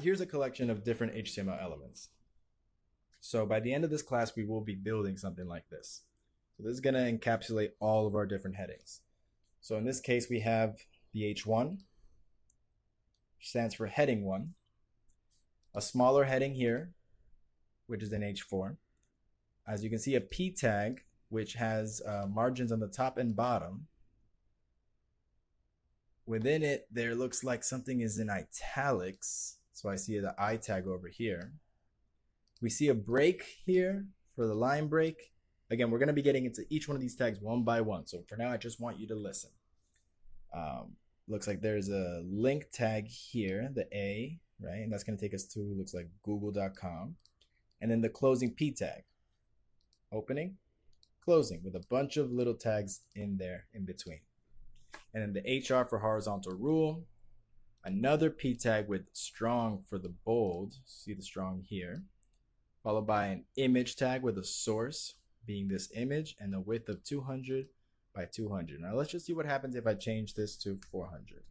here's a collection of different HTML elements. So by the end of this class, we will be building something like this. So this is going to encapsulate all of our different headings. So in this case, we have the H1, which stands for heading 1, a smaller heading here, which is an H4. As you can see, a P tag, which has margins on the top and bottom. Within it, there looks like something is in italics. So I see the I tag over here. We see a break here for the line break. Again, we're going to be getting into each one of these tags one by one. So for now, I just want you to listen. Looks like there's a link tag here, the A, right? And that's going to take us to, looks like google.com. And then the closing P tag. Opening, closing, with a bunch of little tags in there in between. And then the HR for horizontal rule. Another P tag with strong for the bold. See the strong here. Followed by an image tag with a source being this image and a width of 200 by 200. Now let's just see what happens if I change this to 400.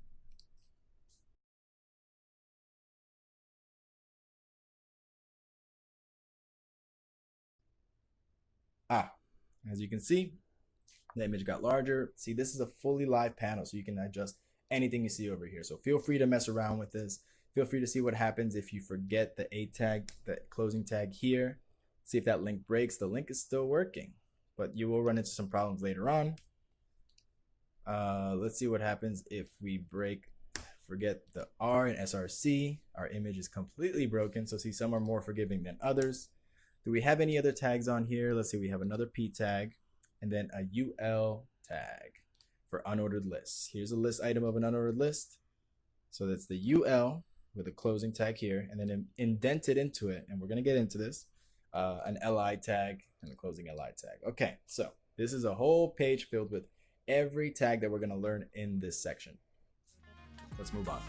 As you can see, the image got larger. See, this is a fully live panel, so you can adjust anything you see over here. So feel free to mess around with this. Feel free to see what happens if you forget the A tag, the closing tag here. See if that link breaks. The link is still working, but you will run into some problems later on. Let's see what happens if we forget the R and SRC. Our image is completely broken. So see, some are more forgiving than others. Do we have any other tags on here? Let's see, we have another P tag and then a UL tag for unordered lists. Here's a list item of an unordered list. So that's the UL with a closing tag here and then indented into it. And we're going to get into this, an LI tag and the closing LI tag. Okay, so this is a whole page filled with every tag that we're going to learn in this section. Let's move on.